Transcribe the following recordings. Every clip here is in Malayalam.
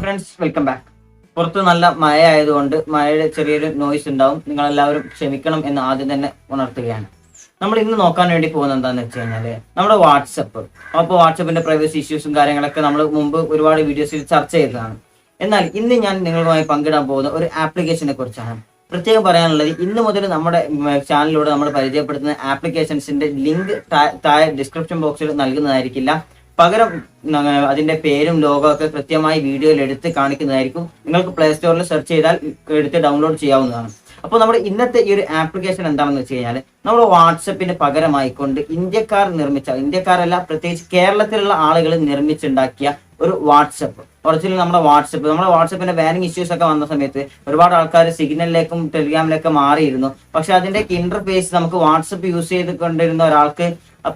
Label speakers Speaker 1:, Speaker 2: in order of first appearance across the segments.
Speaker 1: Friends, welcome back. പുറത്ത് നല്ല മഴ ആയതുകൊണ്ട് മഴയുടെ ചെറിയൊരു നോയ്സ് ഉണ്ടാവും. നിങ്ങളെല്ലാവരും ക്ഷമിക്കണം എന്ന് ആദ്യം തന്നെ ഉണർത്തുകയാണ്. നമ്മൾ ഇന്ന് നോക്കാൻ വേണ്ടി പോകുന്നത് എന്താണെന്ന് വെച്ച് കഴിഞ്ഞാൽ നമ്മുടെ വാട്സപ്പ്. അപ്പോൾ വാട്സപ്പിന്റെ പ്രൈവസി ഇഷ്യൂസും കാര്യങ്ങളൊക്കെ നമ്മൾ മുമ്പ് ഒരുപാട് വീഡിയോസിൽ ചർച്ച ചെയ്തതാണ്. എന്നാൽ ഇന്ന് ഞാൻ നിങ്ങളുമായി പങ്കിടാൻ പോകുന്ന ഒരു ആപ്ലിക്കേഷനെ കുറിച്ചാണ്. പ്രത്യേകം പറയാനുള്ളത്, ഇന്ന് മുതൽ നമ്മുടെ ചാനലിലൂടെ നമ്മൾ പരിചയപ്പെടുത്തുന്ന ആപ്ലിക്കേഷൻസിന്റെ ലിങ്ക് താഴെ ഡിസ്ക്രിപ്ഷൻ ബോക്സിൽ നൽകുന്നതായിരിക്കില്ല. പകരം അതിന്റെ പേരും ലോഗോ ഒക്കെ കൃത്യമായി വീഡിയോയിൽ എടുത്ത് കാണിക്കുന്നതായിരിക്കും. നിങ്ങൾക്ക് പ്ലേ സ്റ്റോറിൽ സെർച്ച് ചെയ്താൽ എടുത്ത് ഡൗൺലോഡ് ചെയ്യാവുന്നതാണ്. അപ്പോൾ നമ്മുടെ ഇന്നത്തെ ഈ ഒരു ആപ്ലിക്കേഷൻ എന്താണെന്ന് വെച്ച് കഴിഞ്ഞാൽ, നമ്മുടെ വാട്സപ്പിന് പകരമായിക്കൊണ്ട് ഇന്ത്യക്കാരല്ല, പ്രത്യേകിച്ച് കേരളത്തിലുള്ള ആളുകൾ നിർമ്മിച്ചുണ്ടാക്കിയ ഒരു വാട്സപ്പ്. ഒറിജിനൽ നമ്മുടെ വാട്സപ്പിന്റെ ബാനിങ് ഇഷ്യൂസ് ഒക്കെ വന്ന സമയത്ത് ഒരുപാട് ആൾക്കാർ സിഗ്നലിലേക്കും ടെലിഗ്രാമിലേക്കും മാറിയിരുന്നു. പക്ഷെ അതിന്റെ ഇന്റർഫേസ് നമുക്ക് വാട്സപ്പ് യൂസ് ചെയ്ത് കൊണ്ടിരുന്ന ഒരാൾക്ക്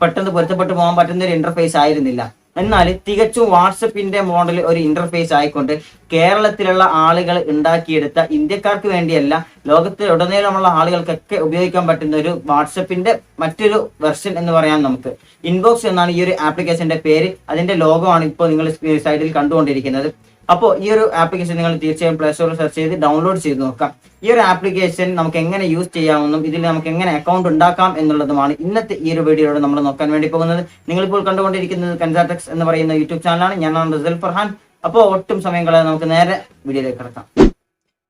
Speaker 1: പെട്ടെന്ന് പൊരുത്തപ്പെട്ടു പോകാൻ പറ്റുന്ന ഒരു ഇന്റർഫേസ് ആയിരുന്നില്ല. എന്നാൽ തികച്ചും വാട്സപ്പിന്റെ മോഡൽ ഒരു ഇന്റർഫേസ് ആയിക്കൊണ്ട് കേരളത്തിലുള്ള ആളുകൾ ഉണ്ടാക്കിയെടുത്ത, ഇന്ത്യക്കാർക്ക് വേണ്ടിയല്ല, ലോകത്തിലുടനീളമുള്ള ആളുകൾക്കൊക്കെ ഉപയോഗിക്കാൻ പറ്റുന്ന ഒരു വാട്സപ്പിന്റെ മറ്റൊരു വെർഷൻ എന്ന് പറയാൻ നമുക്ക്. ഇൻബോക്സ് എന്നാണ് ഈ ഒരു ആപ്ലിക്കേഷന്റെ പേര്. അതിന്റെ ലോഗോ ആണ് ഇപ്പോൾ നിങ്ങൾ സൈഡിൽ കണ്ടുകൊണ്ടിരിക്കുന്നത്. അപ്പോൾ ഈ ഒരു ആപ്ലിക്കേഷൻ നിങ്ങൾ തീർച്ചയായും പ്ലേ സ്റ്റോറിൽ സെർച്ച് ചെയ്ത് ഡൗൺലോഡ് ചെയ്ത് നോക്കാം. ഈ ഒരു ആപ്ലിക്കേഷൻ നമുക്ക് എങ്ങനെ യൂസ് ചെയ്യാമെന്നും ഇതിൽ നമുക്ക് എങ്ങനെ അക്കൗണ്ട് ഉണ്ടാക്കാം എന്നുള്ളതുമാണ് ഇന്നത്തെ ഈ ഒരു വീഡിയോയോടെ നമ്മൾ നോക്കാൻ വേണ്ടി പോകുന്നത്. നിങ്ങളിപ്പോൾ കണ്ടുകൊണ്ടിരിക്കുന്നത് കെൻസ ടെക്സ് എന്ന് പറയുന്ന യൂട്യൂബ് ചാനലാണ്. ഞാനാണ് റിസൽ ഫർഹാൻ. അപ്പോൾ ഒട്ടും സമയം കളയാതെ നമുക്ക് നേരെ വീഡിയോയിലേക്ക് കിടക്കാം.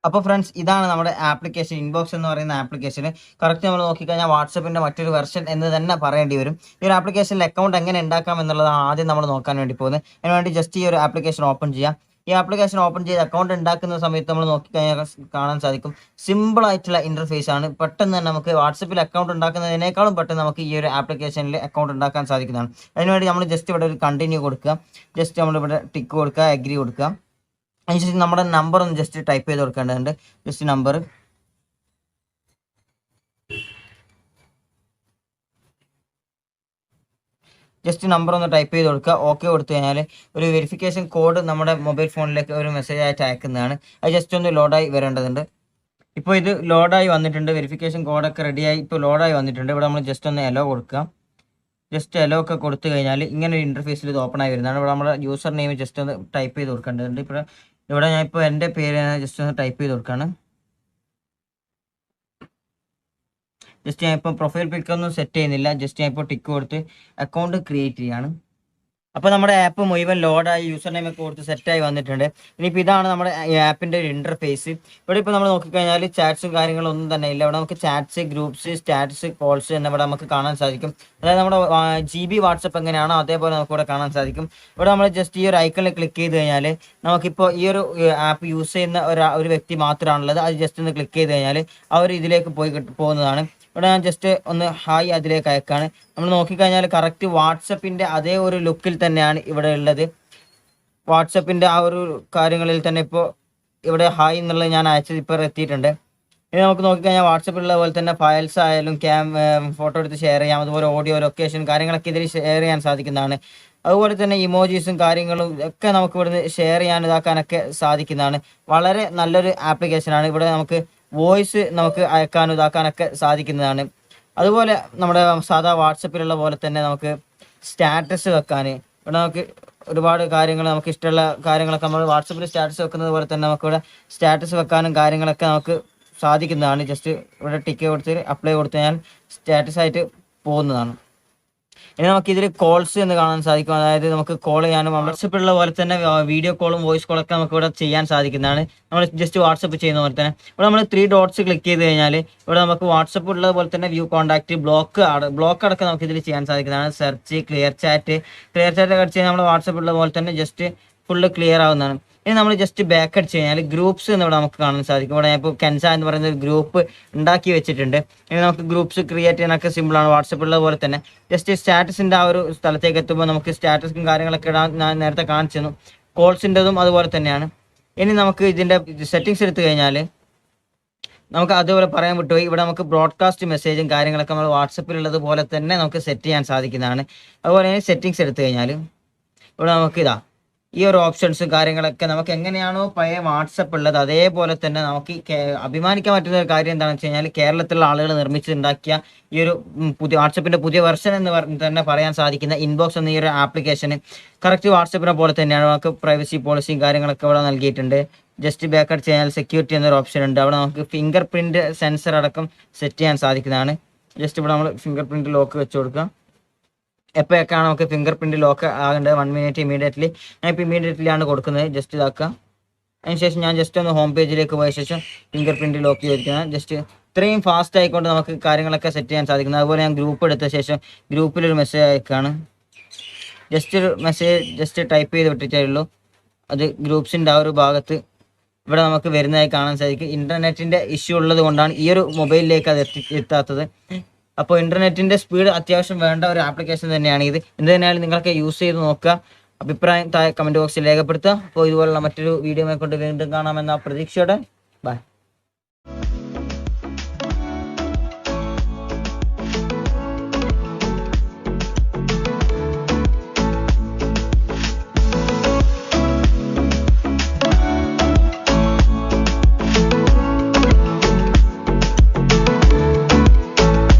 Speaker 1: അപ്പോൾ ഫ്രണ്ട്സ്, ഇതാണ് നമ്മുടെ ആപ്ലിക്കേഷൻ. ഇൻബോക്സ് എന്ന് പറയുന്ന ആപ്ലിക്കേഷൻ കറക്റ്റ് നമ്മൾ നോക്കിക്കഴിഞ്ഞാൽ വാട്സപ്പിന്റെ മറ്റൊരു വെർഷൻ എന്ന് തന്നെ പറയേണ്ടി വരും. ഈ ഒരു ആപ്ലിക്കേഷനിൽ അക്കൗണ്ട് എങ്ങനെ ഉണ്ടാക്കാം എന്നുള്ളതാണ് ആദ്യം നമ്മൾ നോക്കാൻ വേണ്ടി പോകുന്നത്. അതിനുവേണ്ടി ജസ്റ്റ് ഈ ഒരു ആപ്ലിക്കേഷൻ ഓപ്പൺ ചെയ്യാം. ഈ ആപ്ലിക്കേഷൻ ഓപ്പൺ ചെയ്ത് അക്കൗണ്ട് ഉണ്ടാക്കുന്ന സമയത്ത് നമ്മൾ നോക്കിക്കഴിഞ്ഞാൽ കാണാൻ സാധിക്കും, സിമ്പിൾ ആയിട്ടുള്ള ഇന്റർഫേസ് ആണ്. പെട്ടെന്ന് തന്നെ നമുക്ക് വാട്സപ്പിൽ അക്കൗണ്ട് ഉണ്ടാക്കുന്നതിനേക്കാളും പെട്ടെന്ന് നമുക്ക് ഈ ഒരു ആപ്ലിക്കേഷനിൽ അക്കൗണ്ട് ഉണ്ടാക്കാൻ സാധിക്കുന്നതാണ്. അതിനുവേണ്ടി നമ്മൾ ജസ്റ്റ് ഇവിടെ ഒരു കണ്ടിന്യൂ കൊടുക്കുക, ജസ്റ്റ് നമ്മളിവിടെ ടിക്ക് കൊടുക്കുക, അഗ്രി കൊടുക്കുക. അതിനുശേഷം നമ്മുടെ നമ്പർ ഒന്ന് ജസ്റ്റ് ടൈപ്പ് ചെയ്ത് കൊടുക്കേണ്ടതുണ്ട്. ജസ്റ്റ് നമ്പർ ഒന്ന് ടൈപ്പ് ചെയ്ത് കൊടുക്കുക. ഓക്കെ കൊടുത്തു കഴിഞ്ഞാൽ ഒരു വെരിഫിക്കേഷൻ കോഡ് നമ്മുടെ മൊബൈൽ ഫോണിലേക്ക് ഒരു മെസ്സേജ് ആയിട്ട് അയക്കുന്നതാണ്. അത് ജസ്റ്റ് ഒന്ന് ലോഡായി വരേണ്ടതുണ്ട്. ഇപ്പോൾ ഇത് ലോഡായി വന്നിട്ടുണ്ട്. വെരിഫിക്കേഷൻ കോഡൊക്കെ റെഡിയായി ഇപ്പോൾ ലോഡായി വന്നിട്ടുണ്ട്. ഇവിടെ നമ്മൾ ജസ്റ്റ് ഒന്ന് എലോ കൊടുക്കുക. ജസ്റ്റ് എലോ ഒക്കെ കൊടുത്തു കഴിഞ്ഞാൽ ഇങ്ങനെ ഒരു ഇന്റർഫേസിൽ ഇത് ഓപ്പൺ ആയി വരുന്നതാണ്. ഇവിടെ നമ്മുടെ യൂസർ നെയിം ജസ്റ്റ് ഒന്ന് ടൈപ്പ് ചെയ്ത് കൊടുക്കേണ്ടതുണ്ട്. ഇവിടെ ഞാൻ ഇപ്പോൾ എൻ്റെ പേര് ജസ്റ്റ് ഒന്ന് ടൈപ്പ് ചെയ്ത് കൊടുക്കുകയാണ്. ജസ്റ്റ് ഞാൻ ഇപ്പോൾ പ്രൊഫൈൽ പിക്കൊന്നും സെറ്റ് ചെയ്യുന്നില്ല. ജസ്റ്റ് ഞാൻ ഇപ്പോൾ ടിക്ക് കൊടുത്ത് അക്കൗണ്ട് ക്രിയേറ്റ് ചെയ്യാണ്. അപ്പോൾ നമ്മുടെ ആപ്പ് മുഴുവൻ ലോഡായി യൂസർ നെയിം ഒക്കെ കൊടുത്ത് സെറ്റായി വന്നിട്ടുണ്ട്. ഇനിയിപ്പോൾ ഇതാണ് നമ്മുടെ ആപ്പിൻ്റെ ഒരു ഇൻ്റർഫേസ്. ഇവിടെ ഇപ്പോൾ നമ്മൾ നോക്കിക്കഴിഞ്ഞാൽ ചാറ്റ്സും കാര്യങ്ങളും ഒന്നും തന്നെ ഇല്ല. ഇവിടെ നമുക്ക് ചാറ്റ്സ്, ഗ്രൂപ്പ്സ്, സ്റ്റാറ്റസ്, കോൾസ് എന്നിവിടെ നമുക്ക് കാണാൻ സാധിക്കും. അതായത് നമ്മുടെ GB വാട്സപ്പ് എങ്ങനെയാണോ അതേപോലെ നമുക്ക് ഇവിടെ കാണാൻ സാധിക്കും. ഇവിടെ നമ്മൾ ജസ്റ്റ് ഈ ഒരു ഐക്കണിൽ ക്ലിക്ക് ചെയ്ത് കഴിഞ്ഞാൽ നമുക്കിപ്പോൾ ഈ ഒരു ആപ്പ് യൂസ് ചെയ്യുന്ന ഒരു വ്യക്തി മാത്രമാണുള്ളത്. അത് ജസ്റ്റ് ഒന്ന് ക്ലിക്ക് ചെയ്ത് കഴിഞ്ഞാൽ അവർ ഇതിലേക്ക് പോകുന്നതാണ്. ഇവിടെ ഞാൻ ജസ്റ്റ് ഒന്ന് ഹായ് അതിലേക്ക് അയക്കാണ്. നമ്മൾ നോക്കിക്കഴിഞ്ഞാൽ കറക്റ്റ് വാട്സപ്പിൻ്റെ അതേ ഒരു ലുക്കിൽ തന്നെയാണ് ഇവിടെ ഉള്ളത്. വാട്സപ്പിൻ്റെ ആ ഒരു കാര്യങ്ങളിൽ തന്നെ ഇപ്പോൾ ഇവിടെ ഹായ് എന്നുള്ളത് ഞാൻ അയച്ചത് ഇപ്പോൾ എത്തിയിട്ടുണ്ട്. ഇനി നമുക്ക് നോക്കിക്കഴിഞ്ഞാൽ വാട്സപ്പിലുള്ള പോലെ തന്നെ ഫയൽസ് ആയാലും ഫോട്ടോ എടുത്ത് ഷെയർ ചെയ്യാം. അതുപോലെ ഓഡിയോ, ലൊക്കേഷൻ കാര്യങ്ങളൊക്കെ ഇതിൽ ഷെയർ ചെയ്യാൻ സാധിക്കുന്നതാണ്. അതുപോലെ തന്നെ ഇമോജീസും കാര്യങ്ങളും ഒക്കെ നമുക്ക് ഇവിടുന്ന് ഷെയർ ചെയ്യാൻ ഇതാക്കാനൊക്കെ സാധിക്കുന്നതാണ്. വളരെ നല്ലൊരു ആപ്ലിക്കേഷനാണ്. ഇവിടെ നമുക്ക് വോയിസ് നമുക്ക് അയക്കാനും ഇതാക്കാനൊക്കെ സാധിക്കുന്നതാണ്. അതുപോലെ നമ്മുടെ സാധാ വാട്സപ്പിലുള്ള പോലെ തന്നെ നമുക്ക് സ്റ്റാറ്റസ് വെക്കാൻ, ഇവിടെ നമുക്ക് ഒരുപാട് കാര്യങ്ങൾ, നമുക്ക് ഇഷ്ടമുള്ള കാര്യങ്ങളൊക്കെ നമ്മൾ വാട്സപ്പിൽ സ്റ്റാറ്റസ് വെക്കുന്നത് പോലെ തന്നെ നമുക്കിവിടെ സ്റ്റാറ്റസ് വെക്കാനും കാര്യങ്ങളൊക്കെ നമുക്ക് സാധിക്കുന്നതാണ്. ജസ്റ്റ് ഇവിടെ ടിക്ക് കൊടുത്ത് അപ്ലൈ കൊടുത്തു കഴിഞ്ഞാൽ സ്റ്റാറ്റസ് ആയിട്ട് പോകുന്നതാണ്. ഇനി നമുക്ക് ഇതിൽ കോൾസ് എന്ന് കാണാൻ സാധിക്കും. അതായത് നമുക്ക് കോൾ ചെയ്യാനും വാട്സപ്പിലുള്ള പോലെ തന്നെ വീഡിയോ കോളും വോയിസ് കോളൊക്കെ നമുക്ക് ഇവിടെ ചെയ്യാൻ സാധിക്കുന്നതാണ്. നമ്മൾ ജസ്റ്റ് വാട്സപ്പ് ചെയ്യുന്ന പോലെ തന്നെ ഇവിടെ നമ്മൾ 3 ഡോട്ട്സ് ക്ലിക്ക് ചെയ്ത് കഴിഞ്ഞാൽ ഇവിടെ നമുക്ക് വാട്സപ്പ് ഉള്ളത് പോലെ തന്നെ വ്യൂ കോൺടാക്ട്, ബ്ലോക്ക് അടക്കം നമുക്ക് ഇതിൽ ചെയ്യാൻ സാധിക്കുന്നതാണ്. സെർച്ച്, ക്ലിയർ ചാറ്റ് അടിച്ച് കഴിഞ്ഞാൽ നമ്മൾ വാട്സപ്പിലുള്ള പോലെ തന്നെ ജസ്റ്റ് ഫുള്ള് ക്ലിയർ ആവുന്നതാണ്. ഇനി നമ്മൾ ജസ്റ്റ് ബാക്ക് അടിച്ച് കഴിഞ്ഞാൽ ഗ്രൂപ്പ്സ് എന്നിവിടെ നമുക്ക് കാണാൻ സാധിക്കും. ഇവിടെ ഇപ്പോൾ കെൻസ എന്ന് പറയുന്ന ഒരു ഗ്രൂപ്പ് ഉണ്ടാക്കി വെച്ചിട്ടുണ്ട്. ഇനി നമുക്ക് ഗ്രൂപ്പ്സ് ക്രിയേറ്റ് ചെയ്യാനൊക്കെ സിമ്പിളാണ്. വാട്സപ്പുള്ള പോലെ തന്നെ ജസ്റ്റ് സ്റ്റാറ്റസിൻ്റെ ആ ഒരു സ്ഥലത്തേക്ക് എത്തുമ്പോൾ നമുക്ക് സ്റ്റാറ്റസും കാര്യങ്ങളൊക്കെ ഇടാൻ ഞാൻ നേരത്തെ കാണിച്ചു തന്നു. കോൾസിൻ്റെതും അതുപോലെ തന്നെയാണ്. ഇനി നമുക്ക് ഇതിൻ്റെ സെറ്റിങ്സ് എടുത്തു കഴിഞ്ഞാൽ നമുക്ക് അതുപോലെ പറയാൻ വിട്ടുപോയി, ഇവിടെ നമുക്ക് ബ്രോഡ്കാസ്റ്റ് മെസ്സേജും കാര്യങ്ങളൊക്കെ നമ്മൾ വാട്സപ്പിലുള്ളത് പോലെ തന്നെ നമുക്ക് സെറ്റ് ചെയ്യാൻ സാധിക്കുന്നതാണ്. അതുപോലെ തന്നെ സെറ്റിങ്സ് എടുത്തു കഴിഞ്ഞാൽ ഇവിടെ നമുക്ക് ഈ ഒരു ഓപ്ഷൻസും കാര്യങ്ങളൊക്കെ നമുക്ക് എങ്ങനെയാണോ പഴയ വാട്സപ്പ് ഉള്ളത് അതേപോലെ തന്നെ നമുക്ക് അഭിമാനിക്കാൻ പറ്റുന്ന ഒരു കാര്യം എന്താണെന്ന് വെച്ച് കഴിഞ്ഞാൽ കേരളത്തിലുള്ള ആളുകൾ നിർമ്മിച്ചുണ്ടാക്കിയ ഈ ഒരു പുതിയ വാട്സപ്പിന്റെ പുതിയ വെർഷൻ എന്ന് പറഞ്ഞ് തന്നെ പറയാൻ സാധിക്കുന്ന ഇൻബോക്സ് എന്ന ഈ ഒരു ആപ്ലിക്കേഷന് കറക്റ്റ് വാട്സപ്പിനെ പോലെ തന്നെയാണ്. നമുക്ക് പ്രൈവസി പോളിസിയും കാര്യങ്ങളൊക്കെ ഇവിടെ നൽകിയിട്ടുണ്ട്. ജസ്റ്റ് ബാക്കപ്പ് ചെയ്യാൻ സെക്യൂരിറ്റി എന്നൊരു ഓപ്ഷൻ ഉണ്ട്. അവിടെ നമുക്ക് ഫിംഗർ പ്രിന്റ് സെൻസർ അടക്കം സെറ്റ് ചെയ്യാൻ സാധിക്കുന്നതാണ്. ജസ്റ്റ് ഇവിടെ നമ്മൾ ഫിംഗർ പ്രിന്റ് ലോക്ക് വെച്ച് കൊടുക്കാം. എപ്പോഴൊക്കെയാണ് നമുക്ക് ഫിംഗർ പ്രിന്റ് ലോക്ക് ആകേണ്ടത് 1 മിനിറ്റ് ഇമീഡിയറ്റ്ലി. ഞാൻ ഇപ്പോൾ ഇമീഡിയറ്റ്ലി ആണ് കൊടുക്കുന്നത്. ജസ്റ്റ് ഇതാക്കുക. അതിനുശേഷം ഞാൻ ജസ്റ്റ് ഒന്ന് ഹോം പേജിലേക്ക് പോയ ശേഷം ഫിംഗർ പ്രിന്റ് ലോക്ക് ചെയ്തിരിക്കുന്നത്. ജസ്റ്റ് ഇത്രയും ഫാസ്റ്റ് ആയിക്കൊണ്ട് നമുക്ക് കാര്യങ്ങളൊക്കെ സെറ്റ് ചെയ്യാൻ സാധിക്കുന്നത്. അതുപോലെ ഞാൻ ഗ്രൂപ്പ് എടുത്ത ശേഷം ഗ്രൂപ്പിലൊരു മെസ്സേജ് അയക്കുകയാണ്. ജസ്റ്റ് ഒരു മെസ്സേജ് ജസ്റ്റ് ടൈപ്പ് ചെയ്ത് വിട്ടിട്ടേ ഉള്ളൂ. അത് ഗ്രൂപ്പ്സിൻ്റെ ആ ഒരു ഭാഗത്ത് ഇവിടെ നമുക്ക് വരുന്നതായി കാണാൻ സാധിക്കും. ഇൻ്റർനെറ്റിൻ്റെ ഇഷ്യൂ ഉള്ളത് കൊണ്ടാണ് ഈ ഒരു മൊബൈലിലേക്ക് അത് എത്താത്തത്. അപ്പോൾ ഇൻ്റർനെറ്റിൻ്റെ സ്പീഡ് അത്യാവശ്യം വേണ്ട ഒരു ആപ്ലിക്കേഷൻ തന്നെയാണ് ഇത്. എന്ത് തന്നെയാലും നിങ്ങൾക്ക് യൂസ് ചെയ്ത് നോക്കുക. അഭിപ്രായം താഴെ കമൻറ്റ് ബോക്സിൽ രേഖപ്പെടുത്തുക. അപ്പോൾ ഇതുപോലുള്ള മറ്റൊരു വീഡിയോ കൊണ്ട് വീണ്ടും കാണാമെന്ന പ്രതീക്ഷയോടെ ബൈ.